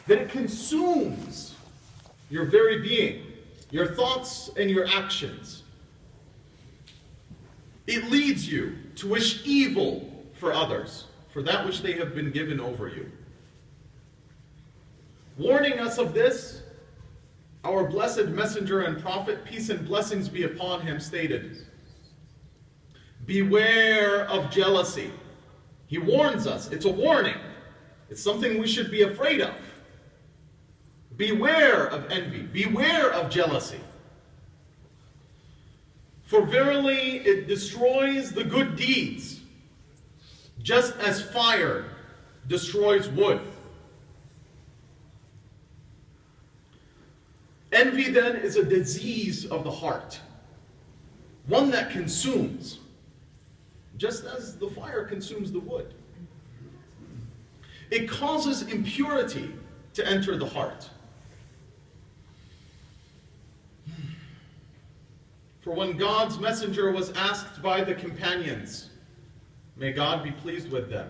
that it consumes your very being, your thoughts and your actions. It leads you to wish evil for others, for that which they have been given over you. Warning us of this, our blessed messenger and prophet, peace and blessings be upon him, stated, beware of jealousy. He warns us. It's a warning. It's something we should be afraid of. Beware of envy. Beware of jealousy. For verily it destroys the good deeds, just as fire destroys wood. Envy then is a disease of the heart, one that consumes, just as the fire consumes the wood. It causes impurity to enter the heart. For when God's messenger was asked by the companions, may God be pleased with them,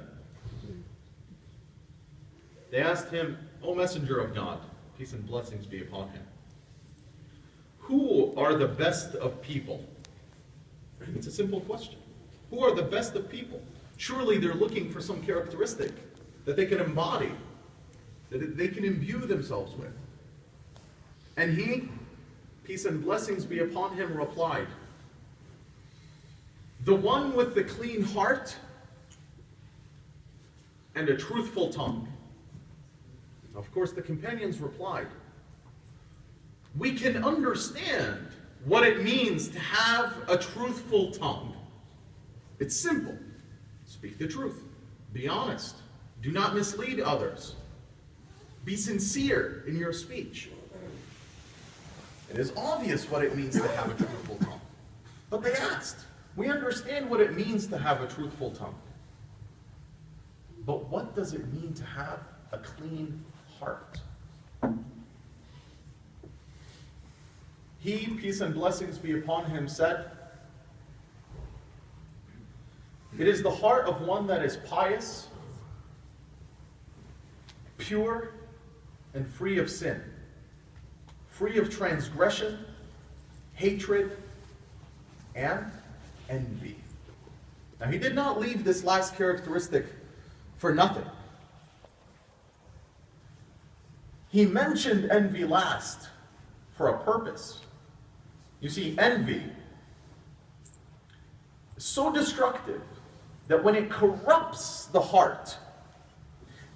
they asked him, O messenger of God, peace and blessings be upon him, who are the best of people? It's a simple question. Who are the best of people? Surely they're looking for some characteristic that they can embody, that they can imbue themselves with. And he, peace and blessings be upon him, replied, the one with the clean heart and a truthful tongue. Of course, the companions replied, we can understand what it means to have a truthful tongue. It's simple. Speak the truth. Be honest. Do not mislead others. Be sincere in your speech. It is obvious what it means to have a truthful tongue. But they asked, we understand what it means to have a truthful tongue. But what does it mean to have a clean heart? He, peace and blessings be upon him, said, it is the heart of one that is pious, pure, and free of sin, free of transgression, hatred, and envy. Now, he did not leave this last characteristic for nothing. He mentioned envy last for a purpose. You see, envy is so destructive that when it corrupts the heart,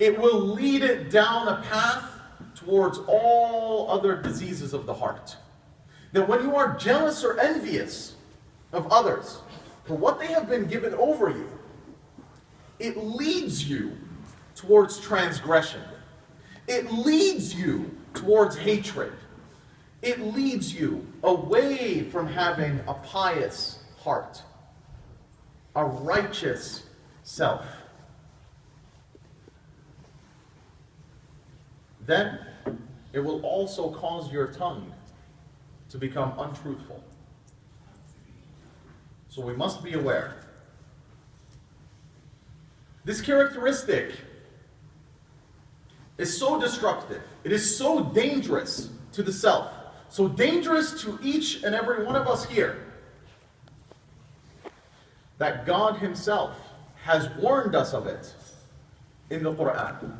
it will lead it down a path towards all other diseases of the heart. That when you are jealous or envious of others for what they have been given over you, it leads you towards transgression. It leads you towards hatred. It leads you away from having a pious heart, a righteous self. Then it will also cause your tongue to become untruthful. So we must be aware. This characteristic is so destructive. It is so dangerous to the self. So dangerous to each and every one of us here, that God himself has warned us of it in the Quran.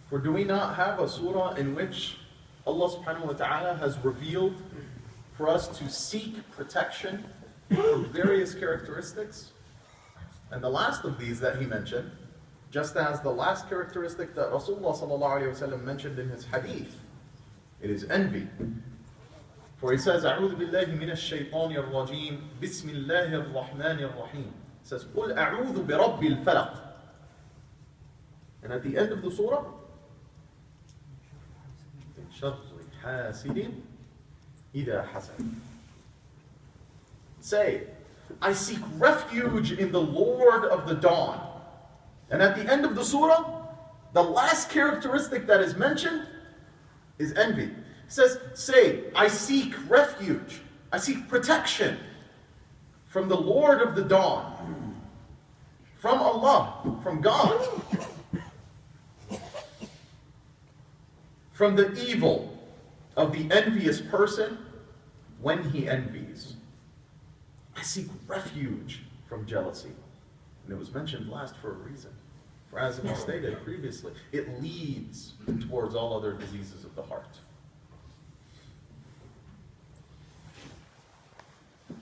For do we not have a surah in which Allah subhanahu wa ta'ala has revealed for us to seek protection from various characteristics? And the last of these that he mentioned, just as the last characteristic that Rasulullah sallallahu alayhi wa sallam mentioned in his hadith, it is envy. For he says, أعوذ بالله من الشيطان الرجيم بسم الله الرحمن الرحيم. He says, قل أعوذ برب الفلق. And at the end of the surah, شر حاسد إذا حسد. Say, I seek refuge in the Lord of the dawn. And at the end of the surah, the last characteristic that is mentioned is envy. It says, say, I seek refuge, I seek protection from the Lord of the dawn, from Allah, from God. from the evil of the envious person when he envies. I seek refuge from jealousy. And it was mentioned last for a reason. For as it was stated previously, it leads towards all other diseases of the heart.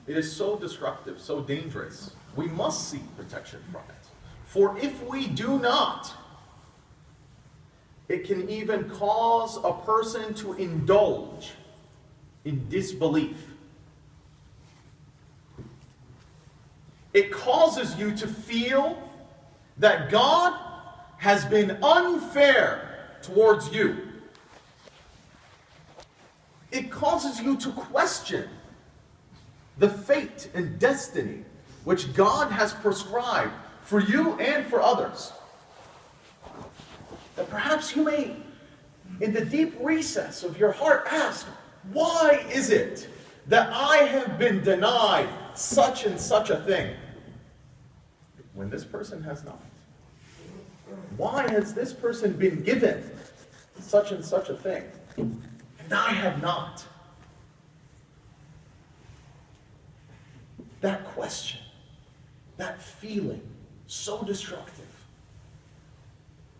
It is so destructive, so dangerous. We must seek protection from it. For if we do not, it can even cause a person to indulge in disbelief. It causes you to feel that God has been unfair towards you. It causes you to question the fate and destiny which God has prescribed for you and for others. That perhaps you may, in the deep recess of your heart, ask, why is it that I have been denied such and such a thing when this person has not? Why has this person been given such and such a thing and I have not? That question, that feeling, so destructive,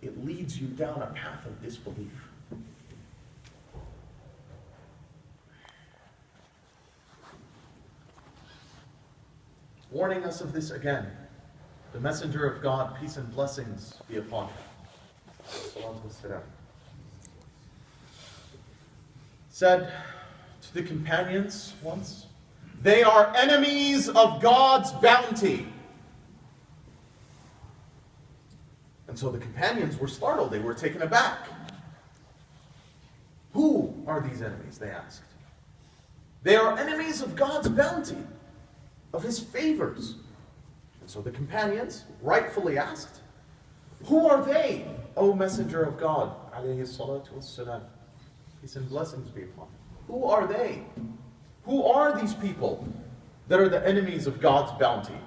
it leads you down a path of disbelief. Warning us of this again, the messenger of God, peace and blessings be upon him, said to the companions once, they are enemies of God's bounty. And so the companions were startled. They were taken aback. Who are these enemies? They asked. They are enemies of God's bounty, of his favors. And so the companions rightfully asked, who are they, O Messenger of God? Alayhi salatu wassalam. Peace and blessings be upon him. Who are they? Who are these people that are the enemies of God's bounty?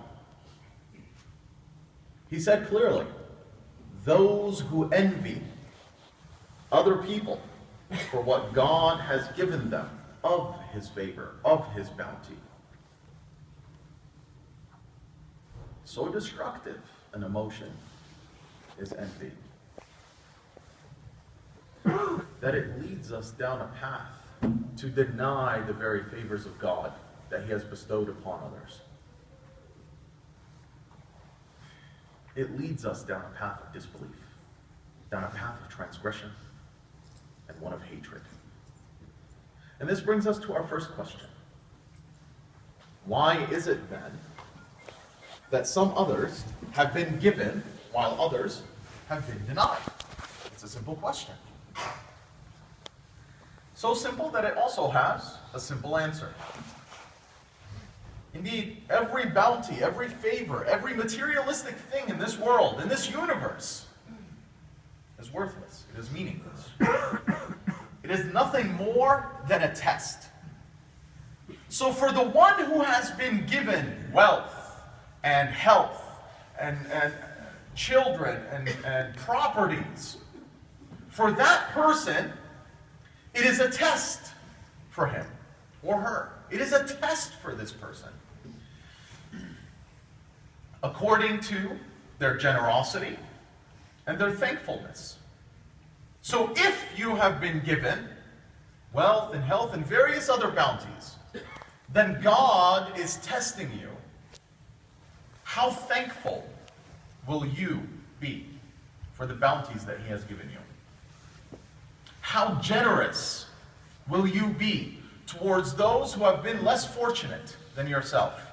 He said clearly, those who envy other people for what God has given them of his favor, of his bounty. So destructive an emotion is envy, that it leads us down a path to deny the very favors of God that he has bestowed upon others. It leads us down a path of disbelief, down a path of transgression, and one of hatred. And this brings us to our first question. Why is it then that some others have been given while others have been denied? It's a simple question. So simple that it also has a simple answer. Indeed, every bounty, every favor, every materialistic thing in this world, in this universe, is worthless. It is meaningless. It is nothing more than a test. So for the one who has been given wealth and health and children and properties, for that person, it is a test for him or her. It is a test for this person. According to their generosity and their thankfulness. So if you have been given wealth and health and various other bounties, then God is testing you. How thankful will you be for the bounties that he has given you? How generous will you be towards those who have been less fortunate than yourself?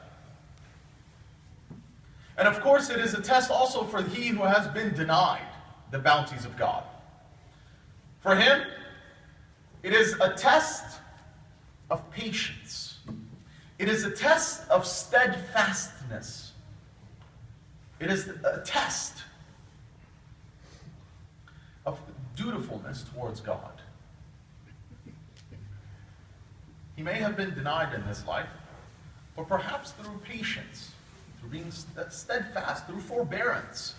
And of course, it is a test also for he who has been denied the bounties of God. For him, it is a test of patience. It is a test of steadfastness. It is a test of dutifulness towards God. He may have been denied in this life, but perhaps through patience, through being steadfast, through forbearance,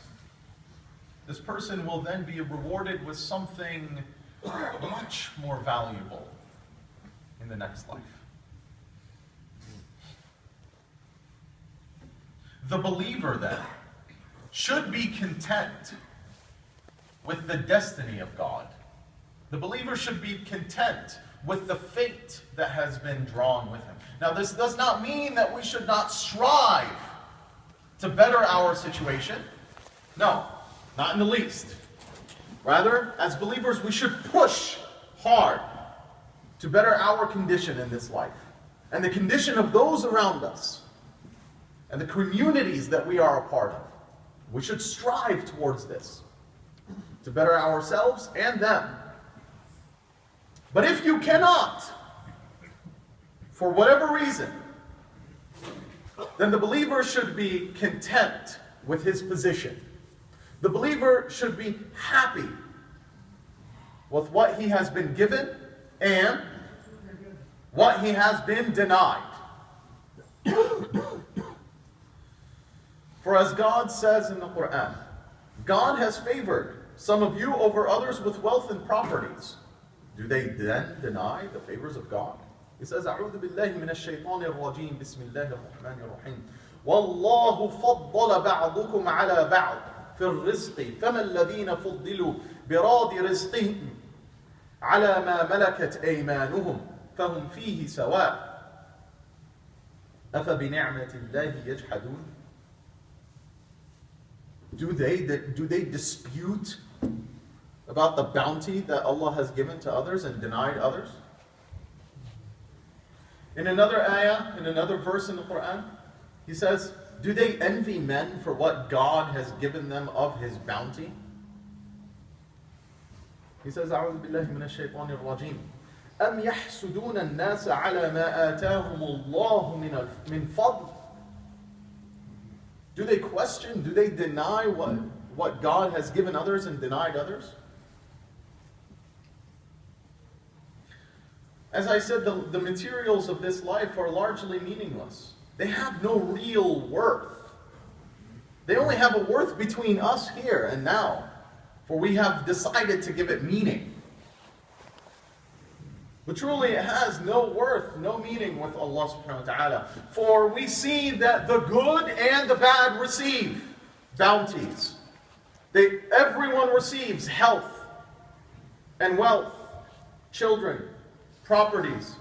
this person will then be rewarded with something much more valuable in the next life. The believer then should be content with the destiny of God. The believer should be content with the fate that has been drawn with him. Now, this does not mean that we should not strive to better our situation. No, not in the least. Rather, as believers, we should push hard to better our condition in this life and the condition of those around us and the communities that we are a part of. We should strive towards this to better ourselves and them. But if you cannot, for whatever reason, then the believer should be content with his position. The believer should be happy with what he has been given and what he has been denied. For as God says in the Quran, God has favored some of you over others with wealth and properties. Do they then deny the favors of God? He says, أعوذ بالله من الشيطان الرجيم بسم الله الرحمن الرحيم والله فضل بعضكم على بعض في الرزق فما الذين فضلوا براد رزقهم على ما ملكت أيمانهم فهم فيه سواء أفبنعمة الله يجحدون. Do they dispute about the bounty that Allah has given to others and denied others? In another ayah, in another verse in the Quran, he says, do they envy men for what God has given them of His bounty? He says, أعوذ بالله من الشيطان الرجيم أم يحسدون الناس على ما آتاهم الله من فضل. Do they question, do they deny what God has given others and denied others? As I said, the materials of this life are largely meaningless. They have no real worth. They only have a worth between us here and now, for we have decided to give it meaning. But truly it has no worth, no meaning with Allah subhanahu wa ta'ala. For we see that the good and the bad receive bounties. Everyone receives health and wealth, children, properties,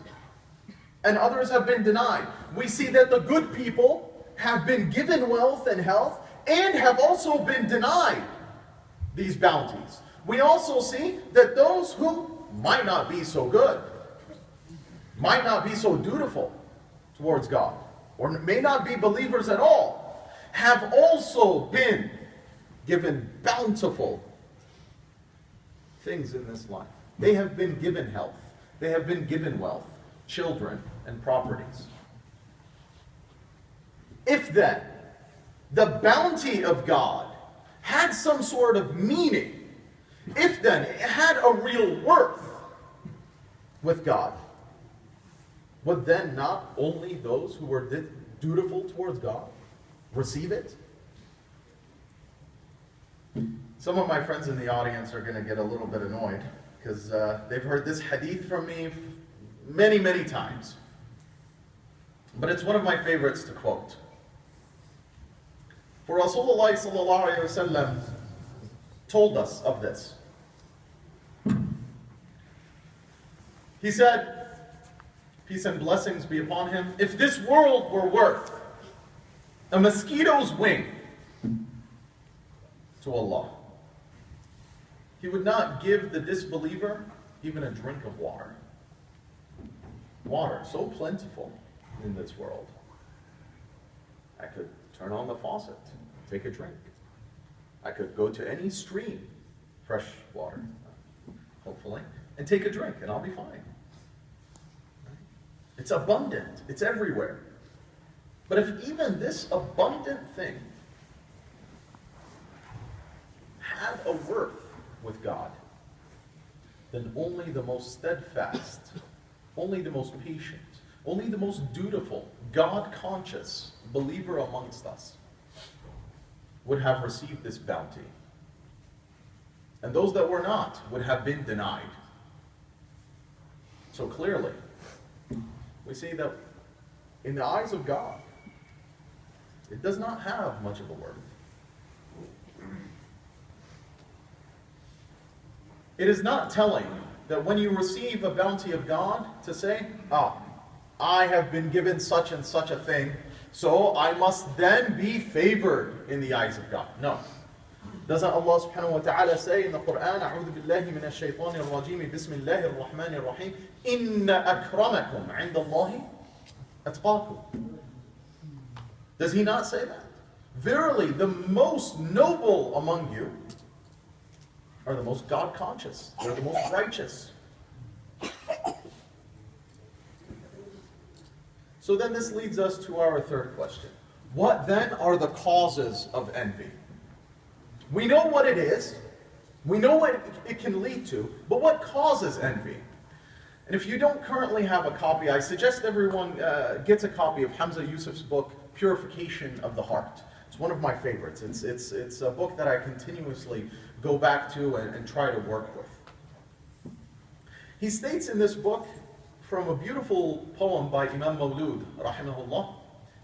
and others have been denied. We see that the good people have been given wealth and health and have also been denied these bounties. We also see that those who might not be so good, might not be so dutiful towards God, or may not be believers at all, have also been given bountiful things in this life. They have been given health. They have been given wealth, children, and properties. If then the bounty of God had some sort of meaning, if then it had a real worth with God, would then not only those who were dutiful towards God receive it? Some of my friends in the audience are going to get a little bit annoyed because they've heard this hadith from me many, many times. But it's one of my favorites to quote. For Rasulullah sallallahu alayhi wa sallam told us of this. He said, peace and blessings be upon him, if this world were worth a mosquito's wing to Allah, He would not give the disbeliever even a drink of water. Water, so plentiful in this world. I could turn on the faucet, take a drink. I could go to any stream, fresh water, hopefully, and take a drink, and I'll be fine. It's abundant. It's everywhere. But if even this abundant thing had a worth with God, then only the most steadfast, only the most patient, only the most dutiful, God-conscious believer amongst us would have received this bounty. And those that were not would have been denied So clearly, we see that in the eyes of God, it does not have much of a worth. It is not telling that when you receive a bounty of God to say, "Ah, I have been given such and such a thing, so I must then be favored in the eyes of God." No. Doesn't Allah subhanahu wa ta'ala say in the Quran, "A'udhu billahi minash shaytanir rajim, bismillahir rahmanir rahim, inna akramakum 'inda Allahi atqakum." Does He not say that? Verily, the most noble among you are the most God-conscious. They're the most righteous. So then this leads us to our third question. What then are the causes of envy? We know what it is. We know what it can lead to. But what causes envy? And if you don't currently have a copy, I suggest everyone gets a copy of Hamza Yusuf's book, Purification of the Heart. It's one of my favorites. It's a book that I continuously go back to and try to work with. He states in this book, from a beautiful poem by Imam Mawlud, rahimahullah,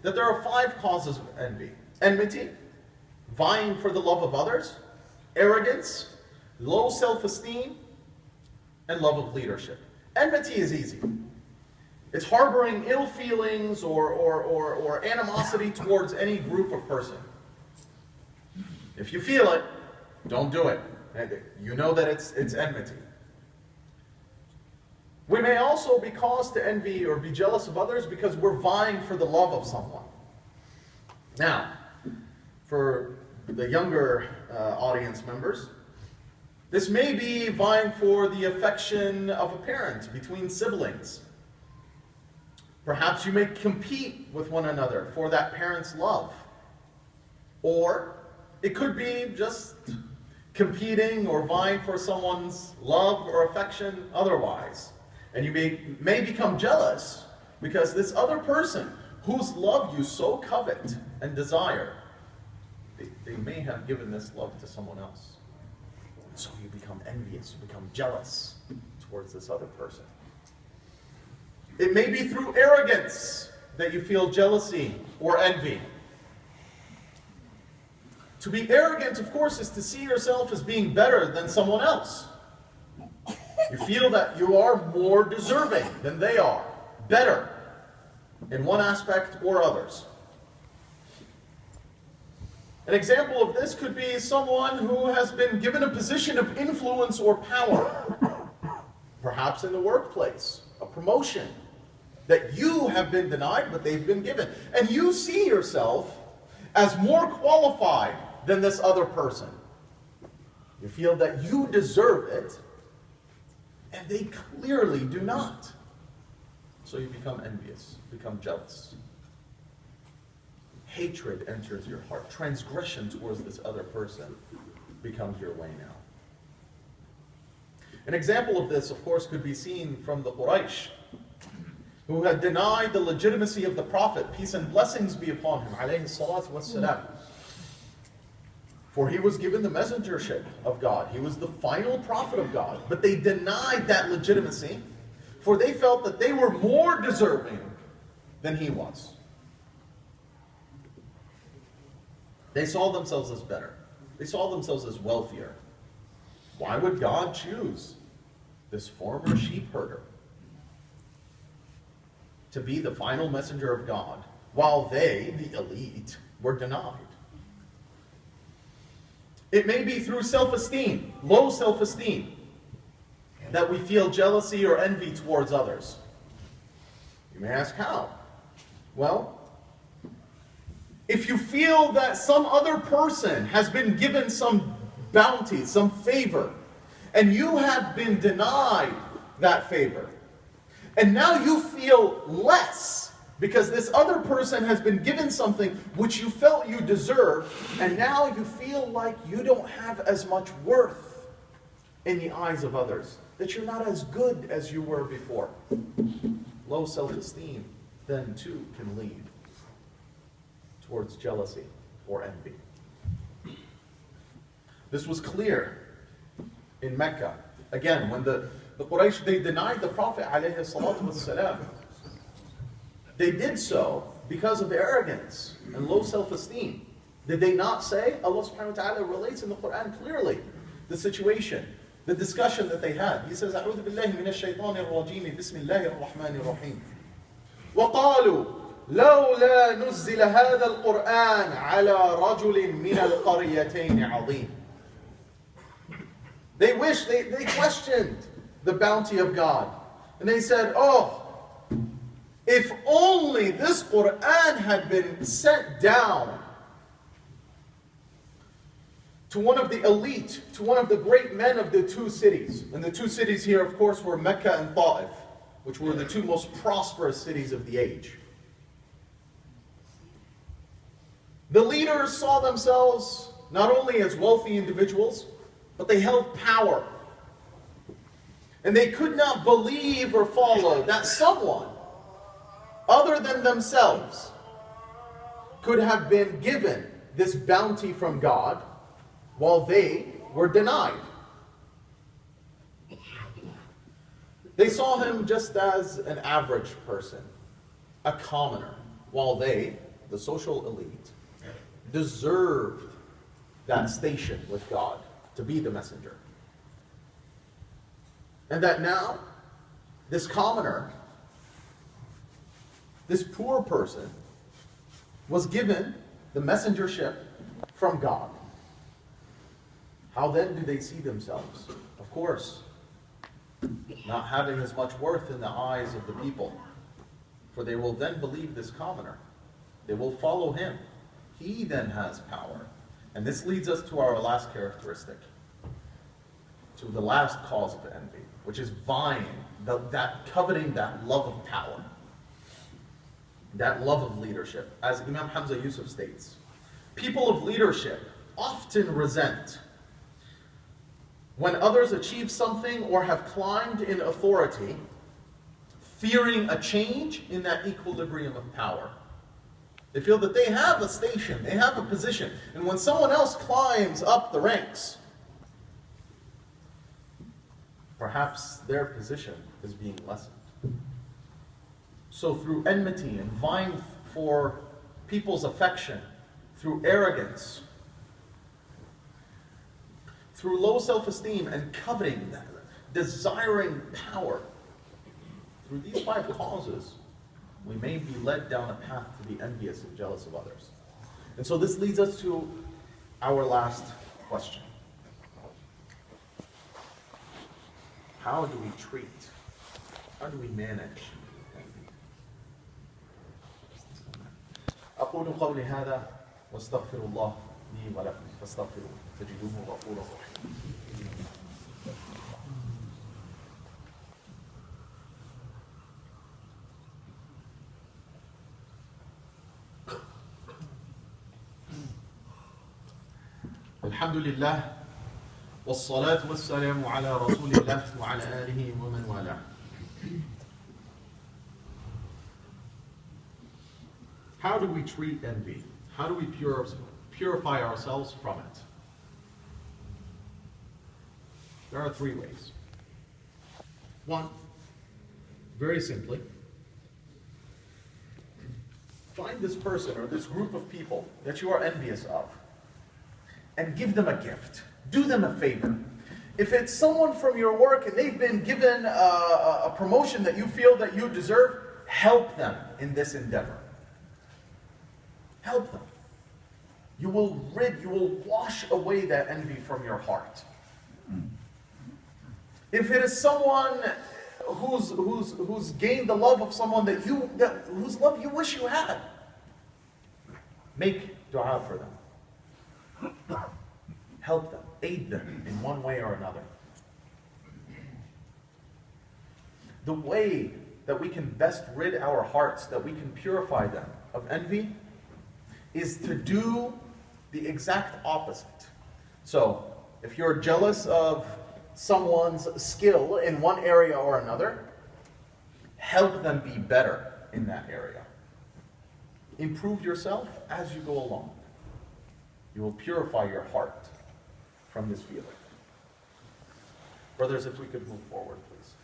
that there are 5 causes of envy. Enmity, vying for the love of others, arrogance, low self-esteem, and love of leadership. Enmity is easy. It's harboring ill feelings or animosity towards any group or person. If you feel it, don't do it. You know that it's enmity. We may also be caused to envy or be jealous of others because we're vying for the love of someone. Now, for the younger audience members, this may be vying for the affection of a parent between siblings. Perhaps you may compete with one another for that parent's love. Or it could be just competing or vying for someone's love or affection otherwise. And you may become jealous because this other person whose love you so covet and desire, they may have given this love to someone else. So you become envious, you become jealous towards this other person. It may be through arrogance that you feel jealousy or envy. To be arrogant, of course, is to see yourself as being better than someone else. You feel that you are more deserving than they are, better in one aspect or others. An example of this could be someone who has been given a position of influence or power, perhaps in the workplace, a promotion that you have been denied, but they've been given. And you see yourself as more qualified than this other person. You feel that you deserve it, and they clearly do not. So you become envious, become jealous. Hatred enters your heart. Transgression towards this other person becomes your way now. An example of this, of course, could be seen from the Quraysh, who had denied the legitimacy of the Prophet, peace and blessings be upon him, alayhi salatu wassalam. For he was given the messengership of God. He was the final prophet of God. But they denied that legitimacy, for they felt that they were more deserving than he was. They saw themselves as better. They saw themselves as wealthier. Why would God choose this former sheep herder to be the final messenger of God, while they, the elite, were denied? It may be through self-esteem, low self-esteem, that we feel jealousy or envy towards others. You may ask how? Well, if you feel that some other person has been given some bounty, some favor, and you have been denied that favor, and now you feel less because this other person has been given something which you felt you deserved, and now you feel like you don't have as much worth in the eyes of others, that you're not as good as you were before. Low self-esteem then too can lead towards jealousy or envy. This was clear in Mecca. Again, when the The Quraysh, they denied the Prophet alayhi salatu wassalam. They did so because of arrogance and low self-esteem. Did they not say? Allah subhanahu wa ta'ala relates in the Quran clearly the situation, the discussion that they had. He says, أعوذ بالله من الشيطان الرجيم بسم الله الرحمن الرحيم وقالوا لولا نزل هذا القرآن على رجل من القريتين عظيم. They wished, they questioned the bounty of God. And they said, oh, if only this Quran had been sent down to one of the elite, to one of the great men of the two cities. And the two cities here, of course, were Mecca and Ta'if, which were the two most prosperous cities of the age. The leaders saw themselves not only as wealthy individuals, but they held power. And they could not believe or follow that someone other than themselves could have been given this bounty from God while they were denied. They saw him just as an average person, a commoner, while they, the social elite, deserved that station with God to be the messenger. And that now, this commoner, this poor person, was given the messengership from God. How then do they see themselves? Of course, not having as much worth in the eyes of the people. For they will then believe this commoner. They will follow him. He then has power. And this leads us to our last characteristic, to the last cause of envy, which is vying, that coveting, that love of power, that love of leadership. As Imam Hamza Yusuf states, people of leadership often resent when others achieve something or have climbed in authority, fearing a change in that equilibrium of power. They feel that they have a station, they have a position, and when someone else climbs up the ranks, perhaps their position is being lessened. So through enmity and vying for people's affection, through arrogance, through low self-esteem and coveting, desiring power, through these 5 causes, we may be led down a path to be envious and jealous of others. And so this leads us to our last question. How do we treat, how do we manage envy? أقول قولي هذا واستغفر الله لي ولكم فاستغفروه تجدوه غفورا رحيما. الحمد لله والصلاة والسلام على رسول الله وعلى آله ومن والاه. How do we treat envy? How do we purify ourselves from it? There are 3 ways. 1, very simply, find this person or this group of people that you are envious of and give them a gift. Do them a favor. If it's someone from your work and they've been given a promotion that you feel that you deserve, help them in this endeavor. Help them. You will wash away that envy from your heart. If it is someone who's gained the love of someone whose love you wish you had, make dua for them. Help them, aid them in one way or another. The way that we can best rid our hearts, that we can purify them of envy, is to do the exact opposite. So, if you're jealous of someone's skill in one area or another, help them be better in that area. Improve yourself as you go along. You will purify your heart from this feeling. Brothers, if we could move forward, please.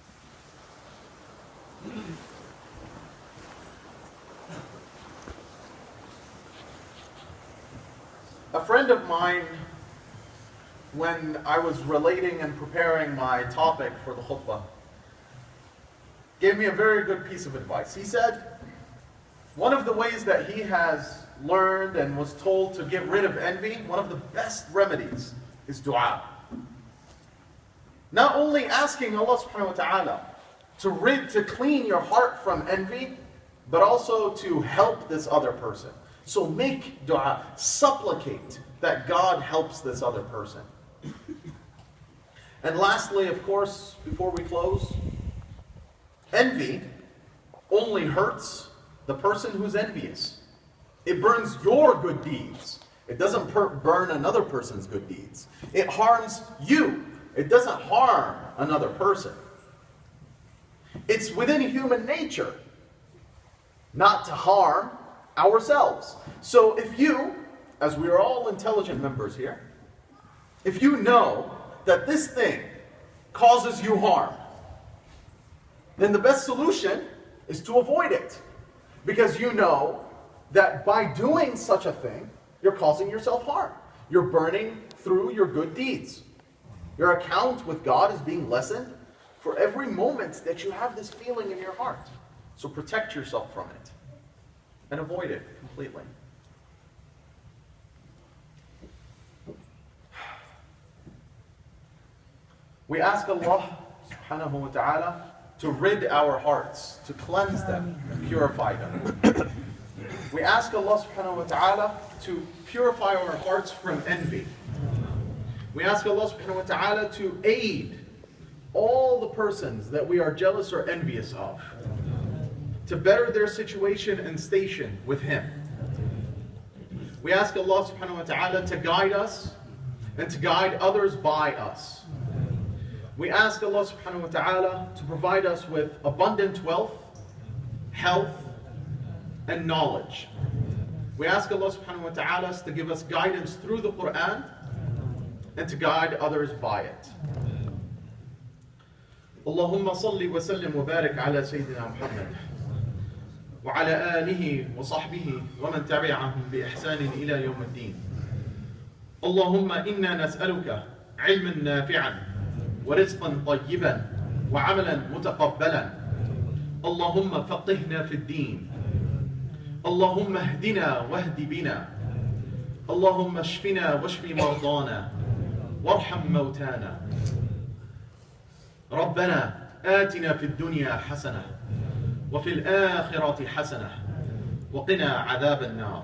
A friend of mine, when I was relating and preparing my topic for the khutbah, gave me a very good piece of advice. He said, one of the ways that he has learned and was told to get rid of envy, one of the best remedies is dua. Not only asking Allah subhanahu wa ta'ala to clean your heart from envy, but also to help this other person. So make dua, supplicate that God helps this other person. And lastly, of course, before we close, envy only hurts the person who's envious. It burns your good deeds. It doesn't burn another person's good deeds. It harms you. It doesn't harm another person. It's within human nature not to harm ourselves. So if you, as we are all intelligent members here, if you know that this thing causes you harm, then the best solution is to avoid it. Because you know that by doing such a thing, you're causing yourself harm. You're burning through your good deeds. Your account with God is being lessened for every moment that you have this feeling in your heart. So protect yourself from it and avoid it completely. We ask Allah subhanahu wa ta'ala to rid our hearts, to cleanse them and purify them. We ask Allah subhanahu wa ta'ala to purify our hearts from envy. We ask Allah subhanahu wa ta'ala to aid all the persons that we are jealous or envious of, to better their situation and station with Him. We ask Allah subhanahu wa ta'ala to guide us and to guide others by us. We ask Allah subhanahu wa ta'ala to provide us with abundant wealth, health, and knowledge. We ask Allah subhanahu wa ta'ala to give us guidance through the Quran and to guide others by it. Allahumma salli wa sallim wa barik ala Sayyidina Muhammad wa ala alihi wa sahbihi wa man tabi'ahum bi ihsanin ila yawm ad-din. Allahumma inna nas'aluka ilman nafi'an ورزقا طيبا وعملا متقبلا اللهم فقهنا في الدين اللهم اهدنا واهد بنا اللهم اشفنا واشف مرضانا وارحم موتانا ربنا آتنا في الدنيا حسنة وفي الآخرة حسنة وقنا عذاب النار.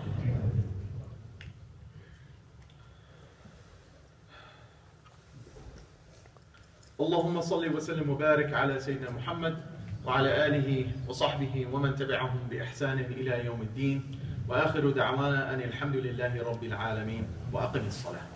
اللهم صل وسلم وبارك على سيدنا محمد وعلى آله وصحبه ومن تبعهم بإحسان إلى يوم الدين وآخر دعوانا أن الحمد لله رب العالمين وأقم الصلاة.